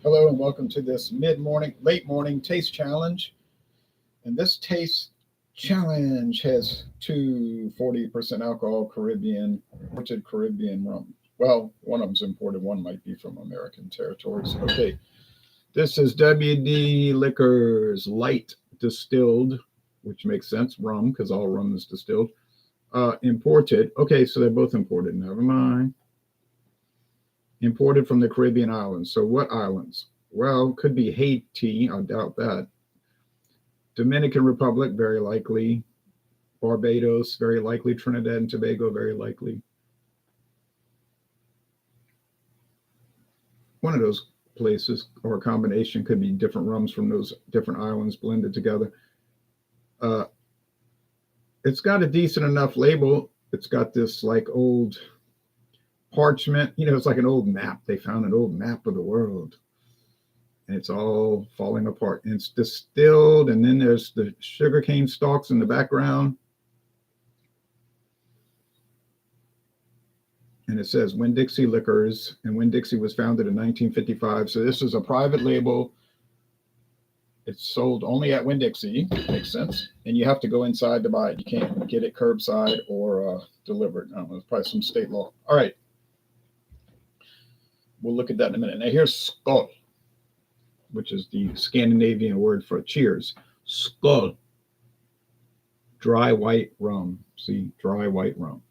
Hello and welcome to this late morning taste challenge. And this taste challenge has two 40% alcohol imported Caribbean rum. Well, one of them's imported, one might be from American territories. Okay, this is WD Liquors Light Distilled, which makes sense, rum, because all rum is distilled. Imported. Okay, so they're both imported. Never mind. Imported from the Caribbean islands. So what islands? Well, could be Haiti. I doubt that. Dominican Republic, very likely. Barbados, very likely. Trinidad and Tobago, very likely. One of those places or a combination could be different rums from those different islands blended together. It's got a decent enough label. It's got this like old parchment, it's like an old map. They found an old map of the world and it's all falling apart. And it's distilled, and then there's the sugarcane stalks in the background. And it says Winn-Dixie Liquors, and Winn-Dixie was founded in 1955. So this is a private label. It's sold only at Winn-Dixie, makes sense. And you have to go inside to buy it. You can't get it curbside or delivered. I don't know, it's probably some state law. All right. We'll look at that in a minute. Now here's Sköl, which is the Scandinavian word for cheers. Sköl, dry white rum. See, dry white rum.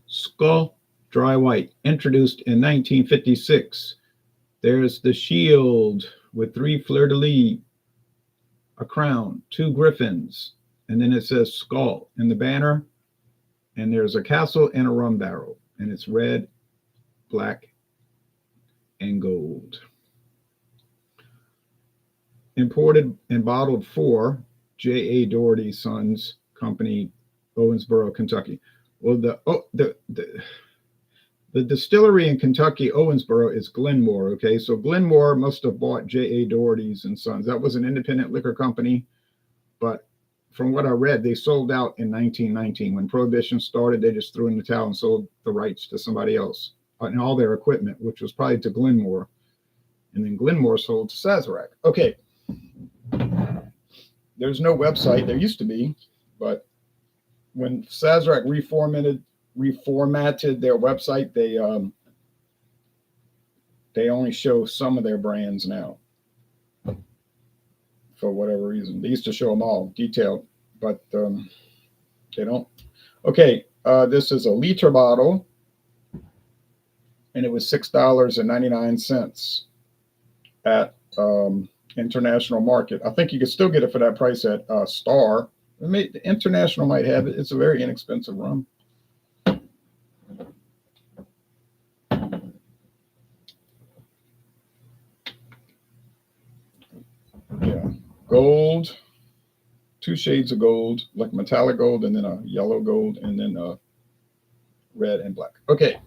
Sköl, dry white, introduced in 1956. There's the shield with 3 fleur-de-lis, a crown, 2 griffins, and then it says Sköl in the banner, and there's a castle and a rum barrel, and it's red, black, and gold. Imported and bottled for J.A. Doherty Sons Company, Owensboro, Kentucky. Well, the distillery in Kentucky, Owensboro, is Glenmore. Okay, so Glenmore must have bought J.A. Doherty's and Sons. That was an independent liquor company, but from what I read, they sold out in 1919. When Prohibition started, they just threw in the towel and sold the rights to somebody else and all their equipment, which was probably to Glenmore. And then Glenmore sold to Sazerac. Okay. There's no website. There used to be, but when Sazerac reformatted their website, they only show some of their brands now for whatever reason. They used to show them all detailed, but they don't. Okay, this is a liter bottle, and it was $6.99 at international market. I think you could still get it for that price at Star. The international might have it. It's a very inexpensive rum. Yeah, gold, 2 shades of gold, like metallic gold, and then a yellow gold, and then red and black. Okay.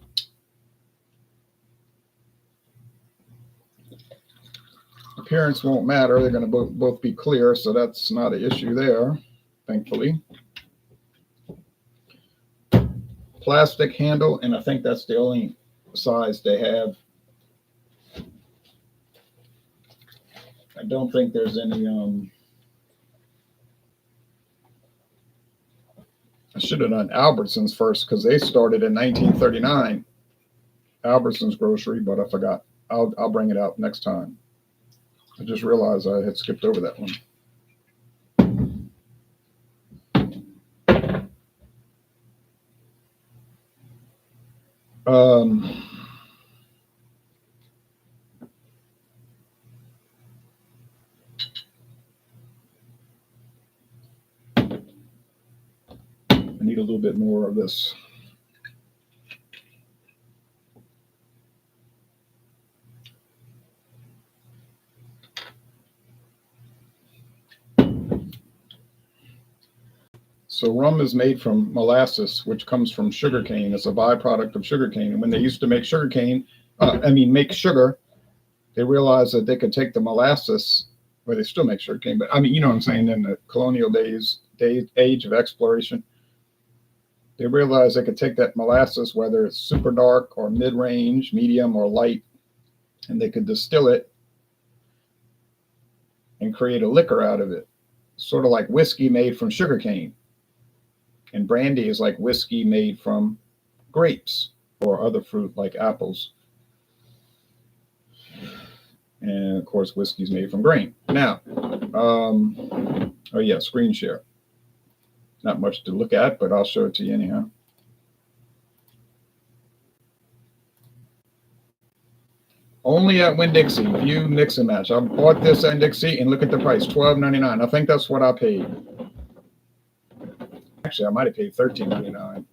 Appearance won't matter. They're going to both be clear, so that's not an issue there, thankfully. Plastic handle, and I think that's the only size they have. I don't think there's any I should have done Albertsons first because they started in 1939. Albertsons grocery, but I forgot. I'll bring it out next time. I just realized I had skipped over that one. I need a little bit more of this. So rum is made from molasses, which comes from sugarcane. It's a byproduct of sugarcane. And when they used to make make sugar, they realized that they could take the molasses, well, they still make sugarcane, but you know what I'm saying, in the colonial age of exploration, they realized they could take that molasses, whether it's super dark or mid-range, medium or light, and they could distill it and create a liquor out of it, sort of like whiskey made from sugarcane. And brandy is like whiskey made from grapes or other fruit like apples. And of course, whiskey is made from grain. Now, oh yeah, screen share. Not much to look at, but I'll show it to you anyhow. Only at Winn-Dixie, view mix and match. I bought this at Winn-Dixie and look at the price, $12.99. I think that's what I paid. Actually, I might have paid $13.99.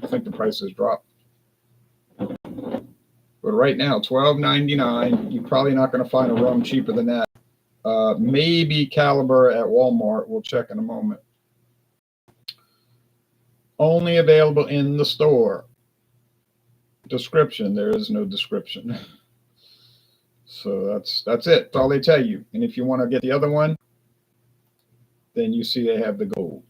I think the price has dropped. But right now, $12.99. You're probably not going to find a rum cheaper than that. Maybe Caliber at Walmart. We'll check in a moment. Only available in the store. Description. There is no description. So that's it. That's all they tell you. And if you want to get the other one, then you see they have the gold.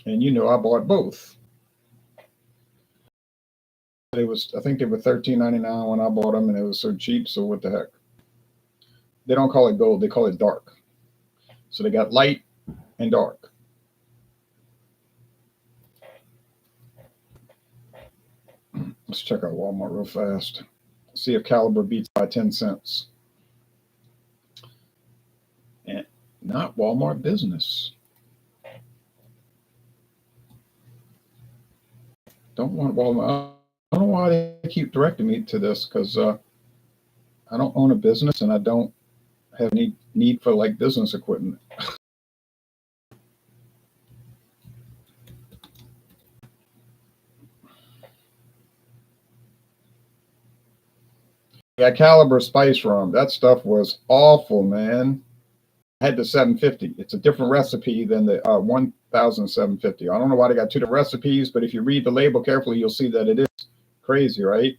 And you know I bought both. I think they were $13.99 when I bought them, and it was so cheap. So what the heck? They don't call it gold; they call it dark. So they got light and dark. Let's check out Walmart real fast. See if Caliber beats by 10 cents. And not Walmart Business. Don't want Walmart. I don't know why they keep directing me to this, because I don't own a business and I don't have any need for like business equipment. Yeah, Caliber Spice Rum. That stuff was awful, man. I had the 750. It's a different recipe than the 1750. I don't know why they got two different recipes, but if you read the label carefully, you'll see that it is crazy, right?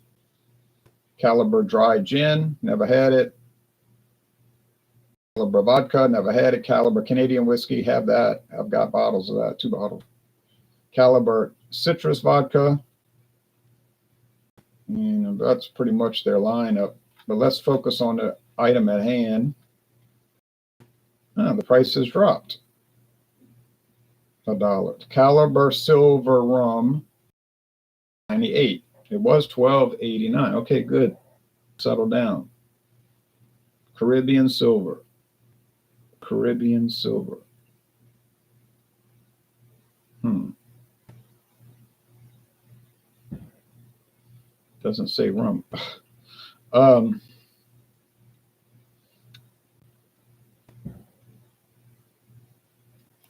Caliber Dry Gin, never had it. Caliber Vodka, never had it. Caliber Canadian Whiskey, have that. I've got bottles of that, 2 bottles. Caliber Citrus Vodka. That's pretty much their lineup. But let's focus on the item at hand. The price has dropped $1. Caliber Silver Rum, 98. It was $12.89. Okay, good. Settle down. Caribbean Silver. Caribbean Silver. Doesn't say rum.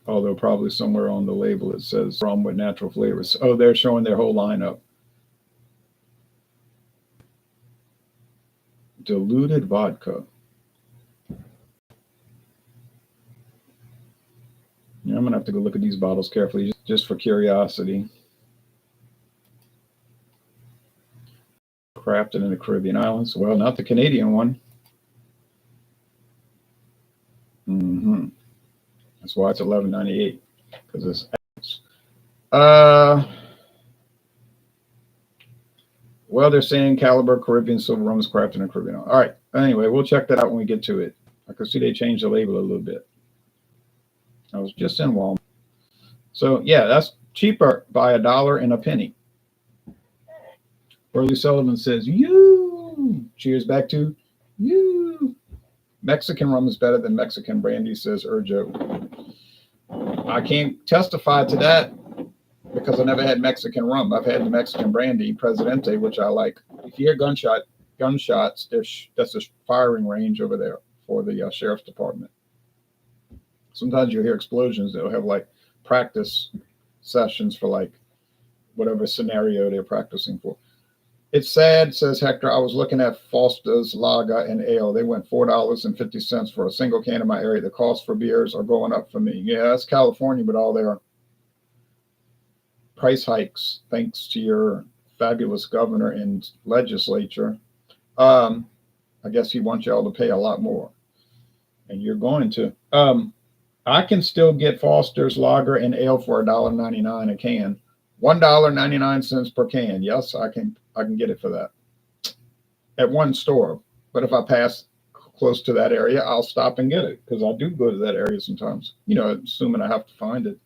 Although probably somewhere on the label it says rum with natural flavors. Oh, they're showing their whole lineup. Diluted vodka. Yeah, I'm going to have to go look at these bottles carefully just for curiosity. Crafted in the Caribbean islands. Well, not the Canadian one. That's why it's $11.98, because it's well, they're saying Caliber Caribbean Silver Rum is crafted in the Caribbean. All right. Anyway, we'll check that out when we get to it. I can see they changed the label a little bit. I was just in Walmart. So yeah, that's cheaper by $1 and a penny. Burley Sullivan says, "You." Cheers back to you. Mexican rum is better than Mexican brandy, says Urjo. I can't testify to that because I never had Mexican rum. I've had the Mexican brandy, Presidente, which I like. If you hear gunshots, that's a firing range over there for the sheriff's department. Sometimes you'll hear explosions. They'll have like practice sessions for like whatever scenario they're practicing for. It's sad, says Hector. I was looking at Foster's Lager and Ale. They went $4.50 for a single can in my area. The cost for beers are going up for me. Yeah, that's California, but all their price hikes, thanks to your fabulous governor and legislature. I guess he wants y'all to pay a lot more. And you're going to. I can still get Foster's Lager and Ale for $1.99 a can. $1.99 per can. Yes, I can get it for that at one store. But if I pass close to that area, I'll stop and get it because I do go to that area sometimes, assuming I have to find it.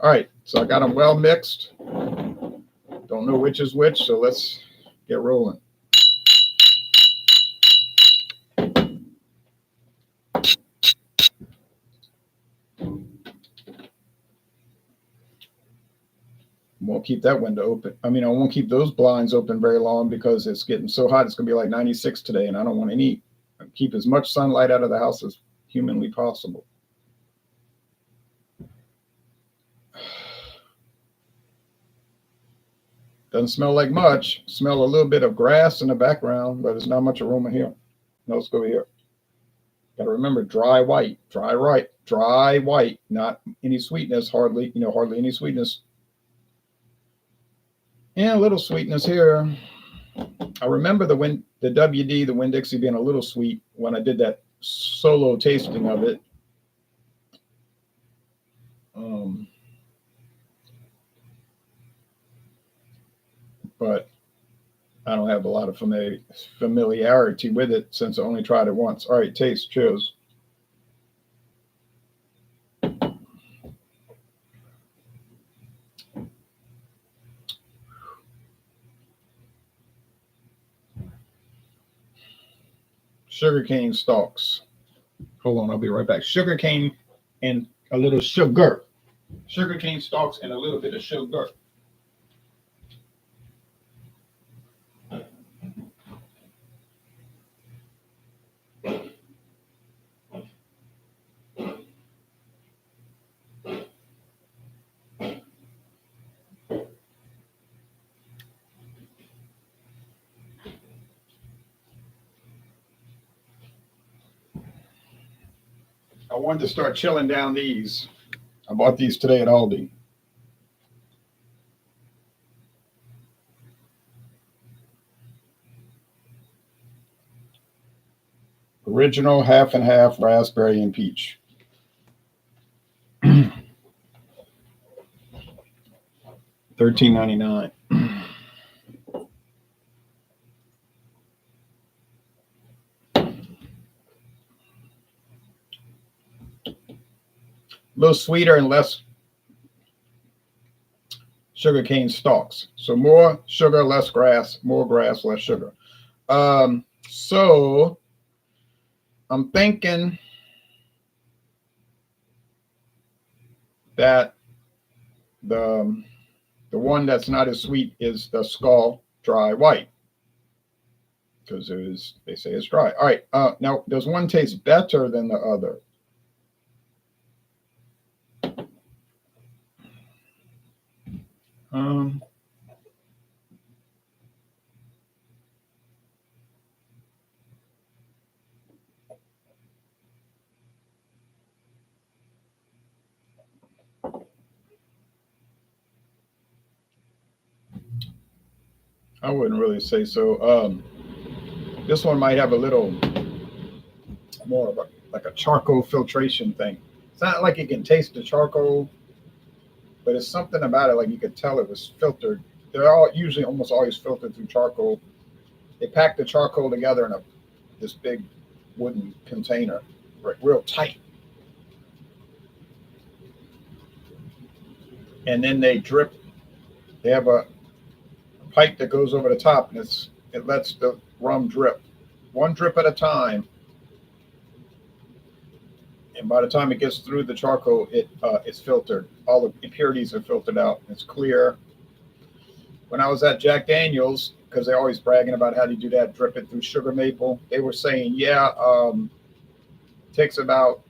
All right, so I got them well mixed. Don't know which is which, so let's get rolling. Won't keep that window open. I mean, I won't keep those blinds open very long because it's getting so hot. It's going to be like 96 today, and I don't want to keep as much sunlight out of the house as humanly possible. Doesn't smell like much. Smell a little bit of grass in the background, but there's not much aroma here. No, let's go here. Got to remember, dry white, dry white, not any sweetness, hardly any sweetness. Yeah, a little sweetness here. I remember the WD, the Winn-Dixie being a little sweet when I did that solo tasting of it. But I don't have a lot of familiarity with it since I only tried it once. All right, taste. Cheers. Sugarcane stalks. Hold on, I'll be right back. Sugarcane and a little sugar. Sugarcane stalks and a little bit of sugar. I wanted to start chilling down these. I bought these today at Aldi. Original half and half raspberry and peach. $13.99. A little sweeter and less sugarcane stalks. So more sugar, less grass, more grass, less sugar. So I'm thinking that the one that's not as sweet is the Sköl dry white because they say it's dry. All right. Now, does one taste better than the other? I wouldn't really say so. This one might have a little more of like a charcoal filtration thing. It's not like you can taste the charcoal, but it's something about it. Like you could tell it was filtered. They're all usually almost always filtered through charcoal. They pack the charcoal together in this big wooden container, real tight. And then they drip. They have a pipe that goes over the top, and it lets the rum drip, one drip at a time. And by the time it gets through the charcoal, it's filtered. All the impurities are filtered out. It's clear. When I was at Jack Daniels, because they're always bragging about how to do that, drip it through sugar maple, they were saying, it takes about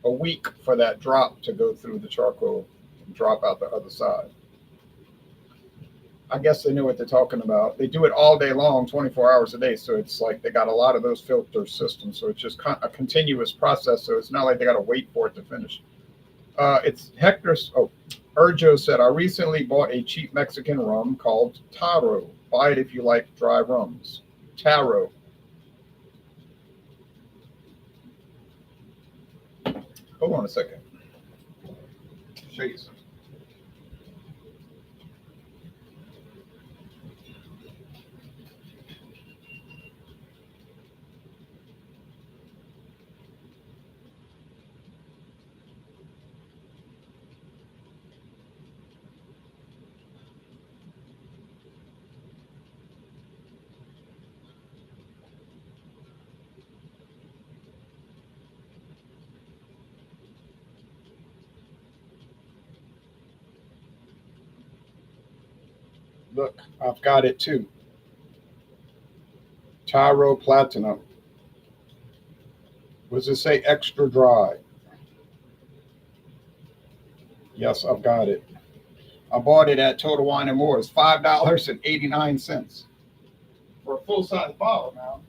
a week for that drop to go through the charcoal and drop out the other side. I guess they knew what they're talking about. They do it all day long, 24 hours a day. So it's like they got a lot of those filter systems. So it's just a continuous process. So it's not like they got to wait for it to finish. It's Hector's. Oh, Urjo said, I recently bought a cheap Mexican rum called Taro. Buy it if you like dry rums. Taro. Hold on a second. Show you something. Look, I've got it too. Tyro Platinum. What does it say? Extra dry. Yes, I've got it. I bought it at Total Wine and More. It's $5.89 for a full size bottle now.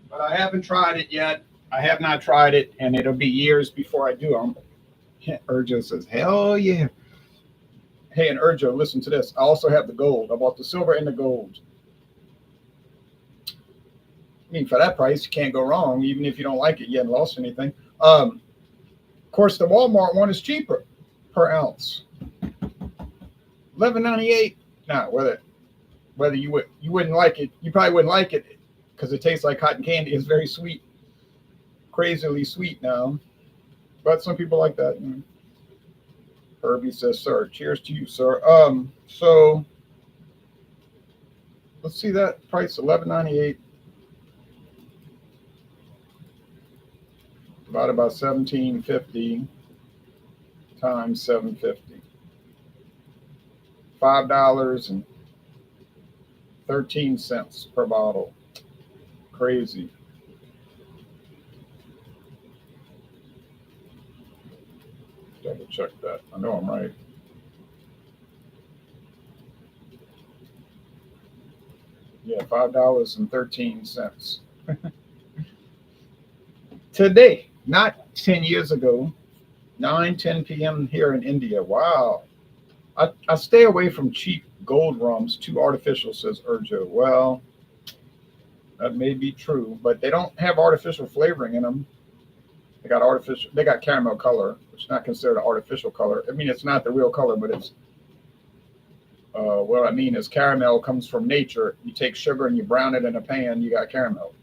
But I haven't tried it yet. I have not tried it, and it'll be years before I do. Urjo says, hell yeah. Hey, and Urjo, listen to this. I also have the gold. I bought the silver and the gold. I mean, for that price, you can't go wrong. Even if you don't like it, you haven't lost anything. Of course, the Walmart one is cheaper per ounce. $11.98. Now, whether you wouldn't like it, you probably wouldn't like it because it tastes like cotton candy. It's very sweet, crazily sweet now. But some people like that. You know. Herbie says, "Sir, cheers to you, sir." So let's see that price: $11.98 divided by $17.50 times $7.50. $5.13 per bottle. Crazy. Double check that. I know I'm right. Yeah, $5.13. Today, not 10 years ago, 9:10 p.m. here in India. Wow. I stay away from cheap gold rums, too artificial, says Urjo. Well, that may be true, but they don't have artificial flavoring in them. They got caramel color, which is not considered an artificial color. I mean, it's not the real color, but it's, what I mean is caramel comes from nature. You take sugar and you brown it in a pan, you got caramel.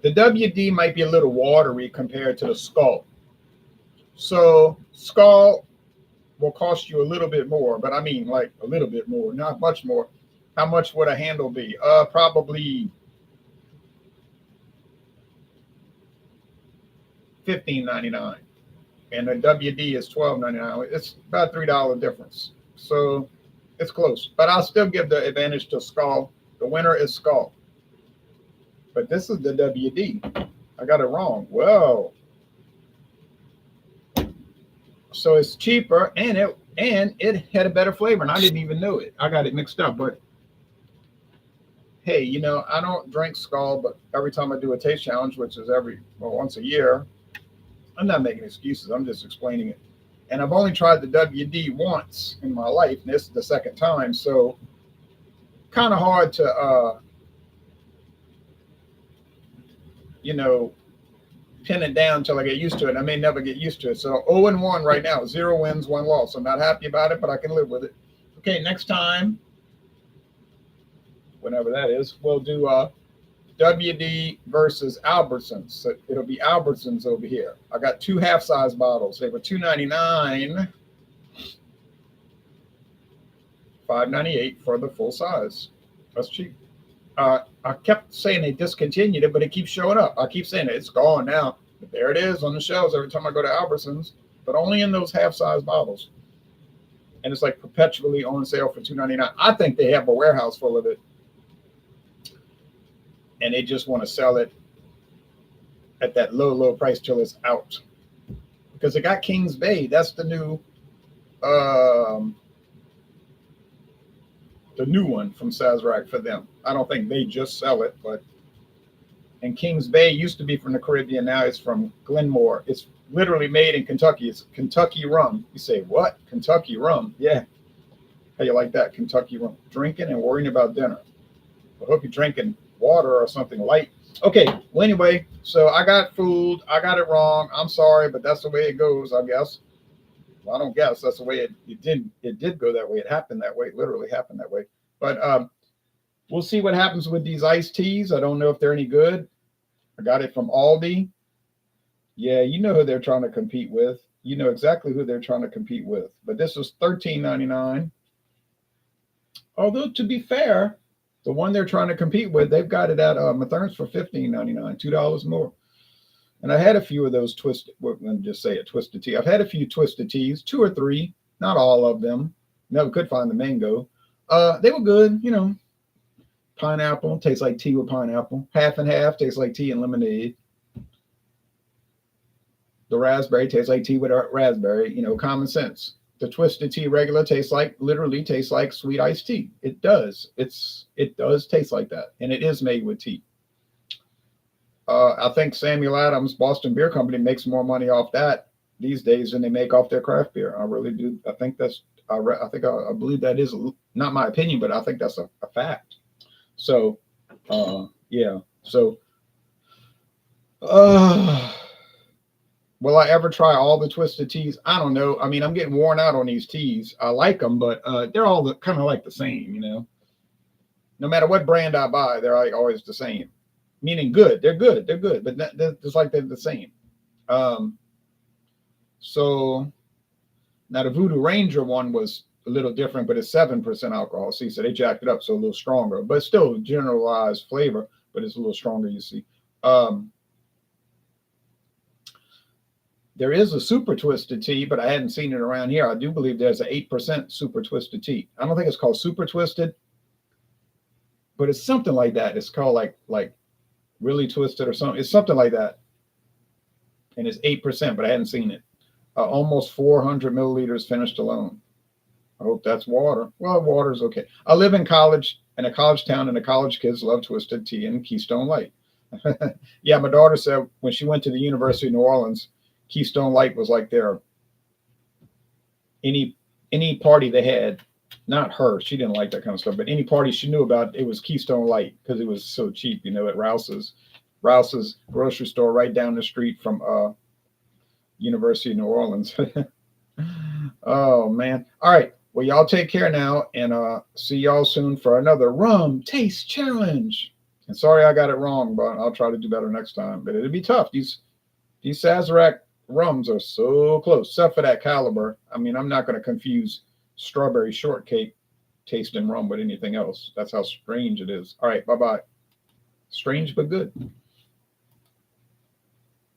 The WD might be a little watery compared to the Sköl. So Sköl will cost you a little bit more, but I mean like a little bit more, not much more. How much would a handle be? Probably $15.99, and the WD is $12.99. It's about $3 difference, so it's close. But I'll still give the advantage to Sköl. The winner is Sköl. But this is the WD. I got it wrong. Well, so it's cheaper, and it had a better flavor, and I didn't even know it. I got it mixed up, but hey, you know, I don't drink Sköl, but every time I do a taste challenge, which is once a year, I'm not making excuses. I'm just explaining it. And I've only tried the WD once in my life, and this is the second time, so kind of hard to, pin it down until I get used to it. I may never get used to it. So 0-1 right now, 0 wins, 1 loss. I'm not happy about it, but I can live with it. Okay, next time, whenever that is, we'll do WD versus Albertsons. So it'll be Albertsons over here. I got 2 half-size bottles. They were $2.99, $5.98 for the full size. That's cheap. I kept saying they discontinued it, but it keeps showing up. I keep saying it's gone now. But there it is on the shelves every time I go to Albertsons, but only in those half-size bottles. And it's like perpetually on sale for $2.99. I think they have a warehouse full of it, and they just want to sell it at that low price till it's out. Because they got Kings Bay. That's the new one from Sazerac for them. I don't think they just sell it, but and Kings Bay used to be from the Caribbean. Now it's from Glenmore. It's literally made in Kentucky. It's Kentucky rum. You say, what? Kentucky rum? Yeah. How you like that? Kentucky rum. Drinking and worrying about dinner. I hope you're drinking water or something light. Okay. Well, anyway, so I got fooled. I got it wrong. I'm sorry, but that's the way it goes, I guess. Well, I don't guess. That's the way it did go that way. It happened that way. It literally happened that way. But we'll see what happens with these iced teas. I don't know if they're any good. I got it from Aldi. Yeah, you know who they're trying to compete with. You know exactly who they're trying to compete with. But this was $13.99. Although to be fair, the one they're trying to compete with, they've got it at Mathern's for $15.99, $2 more. And I had a few of those twisted. Well, let me just say it, twisted tea. I've had a few twisted teas, two or three, not all of them. Never could find the mango. They were good, you know. Pineapple tastes like tea with pineapple. Half and half tastes like tea and lemonade. The raspberry tastes like tea with a raspberry. You know, common sense. The twisted tea regular tastes like literally tastes like sweet iced tea. It does. It does taste like that, and it is made with tea. I think Samuel Adams, Boston Beer Company, makes more money off that these days than they make off their craft beer. I really do. I think that's. I believe that is not my opinion, but I think that's a fact. So, yeah. So, uh, will I ever try all the twisted teas? I don't know. I mean, I'm getting worn out on these teas. I like them, but they're all kind of like the same, you know. No matter what brand I buy, they're like always the same. Meaning good. They're good. They're good, but they're just like they're the same. Um, so now the Voodoo Ranger one was a little different, but it's 7% alcohol. See, so they jacked it up so a little stronger, but still generalized flavor, but it's a little stronger. You see. Um, There is a super twisted tea, but I hadn't seen it around here. I do believe there's an 8% super twisted tea. I don't think it's called super twisted, but it's something like that. It's called like really twisted or something. It's something like that. And it's 8%, but I hadn't seen it. Almost 400 milliliters finished alone. I hope that's water. Well, water's okay. I live in college, in a college town, and the college kids love twisted tea and Keystone Light. Yeah, my daughter said when she went to the University of New Orleans, Keystone Light was like their any party they had. Not her, she didn't like that kind of stuff, but any party she knew about, it was Keystone Light because it was so cheap, you know, at Rouse's grocery store right down the street from University of New Orleans. Oh man. All right. Well, y'all take care now, and see y'all soon for another rum taste challenge. And sorry I got it wrong, but I'll try to do better next time. But it'll be tough. These Sazerac rums are so close, except for that caliber. I mean, I'm not going to confuse strawberry shortcake tasting rum with anything else. That's how strange it is. All right. Bye bye. Strange but good.